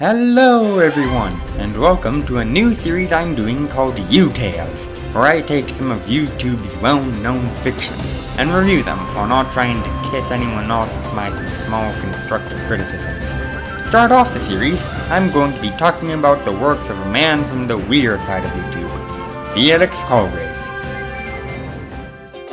Hello everyone, and welcome to a new series I'm doing called YouTales, where I take some of YouTube's well-known fiction and review them while not trying to kiss anyone off with my small constructive criticisms. To start off the series, I'm going to be talking about the works of a man from the weird side of YouTube, Felix Colgrave.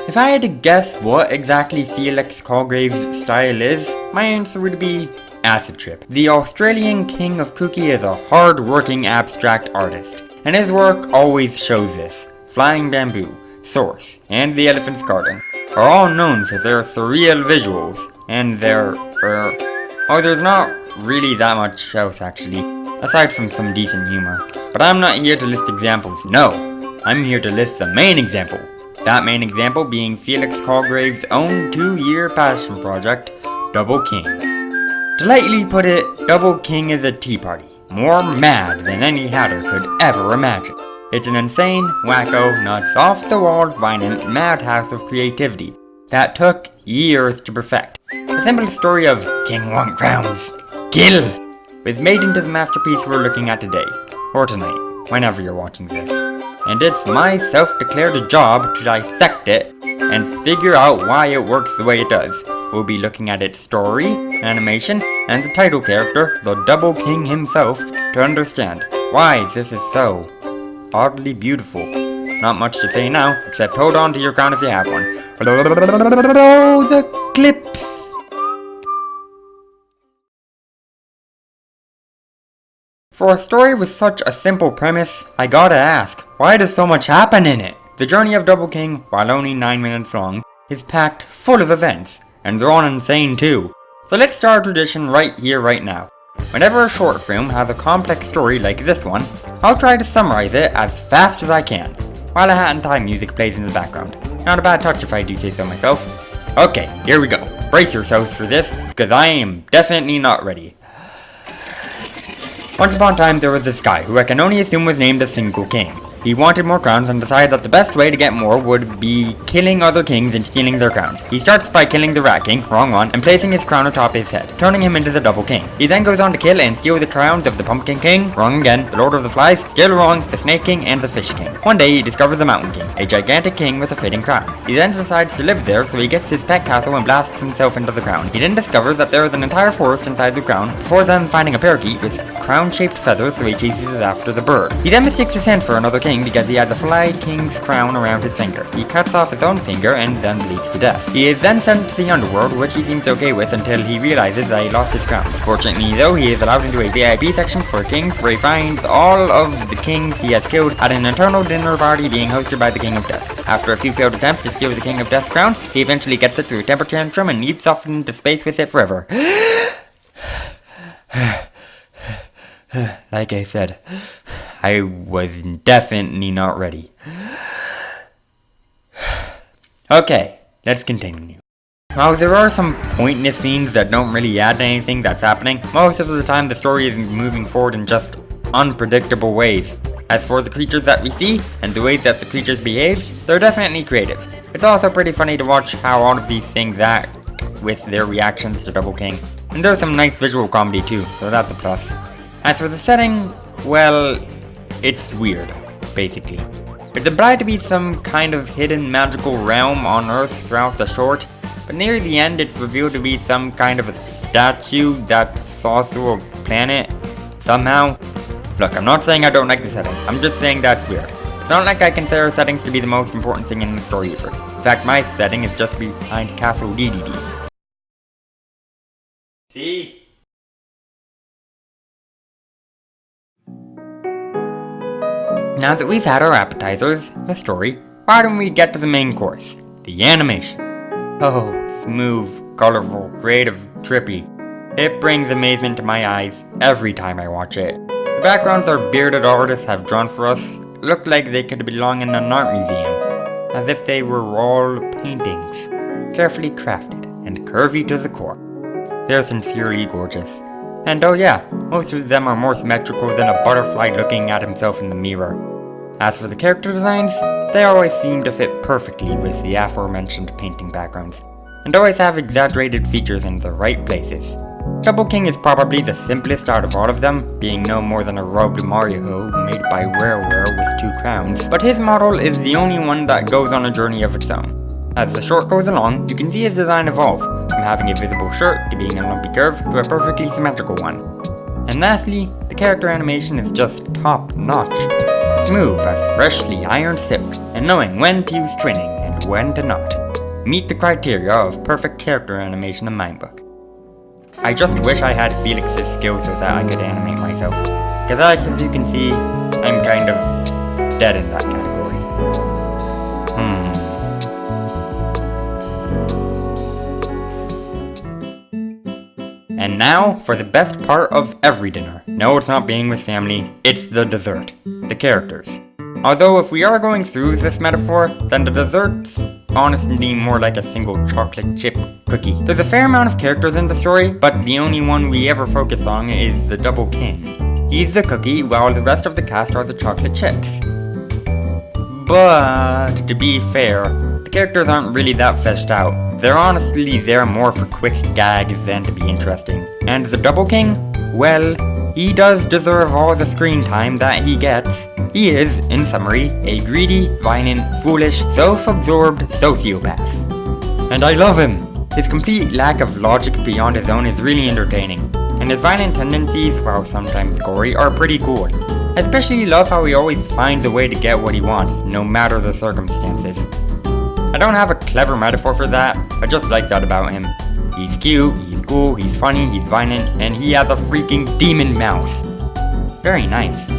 If I had to guess what exactly Felix Colgrave's style is, my answer would be acid trip. The Australian king of kooky is a hard-working abstract artist, and his work always shows this. Flying Bamboo, Source, and The Elephant's Garden are all known for their surreal visuals, and there's not really that much else actually, aside from some decent humor. But I'm not here to list examples, no. I'm here to list the main example. That main example being Felix Colgrave's own 2-year passion project, Double King. To lightly put it, Double King is a tea party, more mad than any hatter could ever imagine. It's an insane, wacko, nuts, off-the-wall, violent madhouse of creativity that took years to perfect. The simple story of King Want Crowns, Kill, was made into the masterpiece we're looking at today, or tonight, whenever you're watching this. And it's my self-declared job to dissect it and figure out why it works the way it does. We'll be looking at its story, animation, and the title character, the Double King himself, to understand why this is so oddly beautiful. Not much to say now, except hold on to your crown if you have one. The clips! For a story with such a simple premise, I gotta ask, why does so much happen in it? The journey of Double King, while only 9 minutes long, is packed full of events, and they're all insane too. So let's start a tradition right here, right now. Whenever a short film has a complex story like this one, I'll try to summarize it as fast as I can, while a Hat in Time music plays in the background. Not a bad touch if I do say so myself. Okay, here we go. Brace yourselves for this, because I am definitely not ready. Once upon a time there was this guy who I can only assume was named a single king. He wanted more crowns and decided that the best way to get more would be killing other kings and stealing their crowns. He starts by killing the Rat King, wrong one, and placing his crown atop his head, turning him into the Double King. He then goes on to kill and steal the crowns of the Pumpkin King, wrong again, the Lord of the Flies, still wrong, the Snake King, and the Fish King. One day he discovers the Mountain King, a gigantic king with a fitting crown. He then decides to live there, so he gets his pet castle and blasts himself into the crown. He then discovers that there is an entire forest inside the crown, before then finding a parakeet with crown-shaped feathers, so he chases after the bird. He then mistakes his hand for another king because he had the Fly King's crown around his finger. He cuts off his own finger and then bleeds to death. He is then sent to the underworld, which he seems okay with until he realizes that he lost his crown. Fortunately though, he is allowed into a VIP section for kings, where he finds all of the kings he has killed at an eternal dinner party being hosted by the King of Death. After a few failed attempts to steal the King of Death's crown, he eventually gets it through a temper tantrum and leaps off into space with it forever. Like I said, I was definitely not ready. Okay, let's continue. While there are some pointless scenes that don't really add to anything that's happening, most of the time the story is moving forward in just unpredictable ways. As for the creatures that we see, and the ways that the creatures behave, they're definitely creative. It's also pretty funny to watch how all of these things act with their reactions to Double King. And there's some nice visual comedy too, so that's a plus. As for the setting, well, it's weird, basically. It's implied to be some kind of hidden magical realm on Earth throughout the short, but near the end it's revealed to be some kind of a statue that saw through a planet, somehow. Look, I'm not saying I don't like the setting, I'm just saying that's weird. It's not like I consider settings to be the most important thing in the story either. In fact, my setting is just behind Castle DDD. See? Now that we've had our appetizers, the story, why don't we get to the main course, the animation. Oh, smooth, colorful, creative, trippy. It brings amazement to my eyes every time I watch it. The backgrounds our bearded artists have drawn for us look like they could belong in an art museum, as if they were all paintings, carefully crafted and curvy to the core. They're sincerely gorgeous. And oh yeah, most of them are more symmetrical than a butterfly looking at himself in the mirror. As for the character designs, they always seem to fit perfectly with the aforementioned painting backgrounds, and always have exaggerated features in the right places. Double King is probably the simplest out of all of them, being no more than a robbed Mario made by Rareware with 2 crowns, but his model is the only one that goes on a journey of its own. As the short goes along, you can see his design evolve, from having a visible shirt to being a lumpy curve to a perfectly symmetrical one. And lastly, the character animation is just top notch. Smooth as freshly ironed silk, and knowing when to use twinning and when to not. Meet the criteria of perfect character animation in my book. I just wish I had Felix's skills so that I could animate myself, cause as you can see, I'm kind of dead in that category. And now, for the best part of every dinner. No, it's not being with family, it's the dessert. The characters. Although if we are going through this metaphor, then the dessert's honestly more like a single chocolate chip cookie. There's a fair amount of characters in the story, but the only one we ever focus on is the Double King. He's the cookie, while the rest of the cast are the chocolate chips. But, to be fair, the characters aren't really that fleshed out. They're honestly there more for quick gags than to be interesting. And the Double King? Well, he does deserve all the screen time that he gets. He is, in summary, a greedy, violent, foolish, self-absorbed sociopath. And I love him! His complete lack of logic beyond his own is really entertaining, and his violent tendencies, while sometimes gory, are pretty cool. I especially love how he always finds a way to get what he wants, no matter the circumstances. I don't have a clever metaphor for that, I just like that about him. He's cute, he's cool, he's funny, he's violent, and he has a freaking demon mouth. Very nice.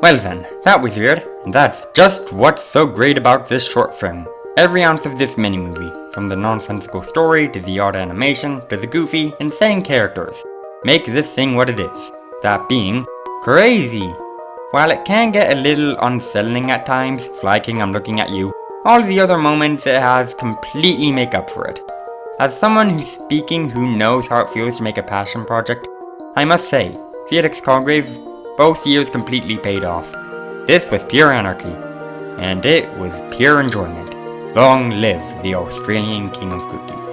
Well then, that was weird, and that's just what's so great about this short film. Every ounce of this mini-movie, from the nonsensical story to the odd animation to the goofy, insane characters, make this thing what it is. That being, crazy! While it can get a little unsettling at times, Fly King, I'm looking at you, all the other moments it has completely make up for it. As someone who's speaking who knows how it feels to make a passion project, I must say, Felix Colgrave, both years completely paid off. This was pure anarchy, and it was pure enjoyment. Long live the Australian King of Cookie.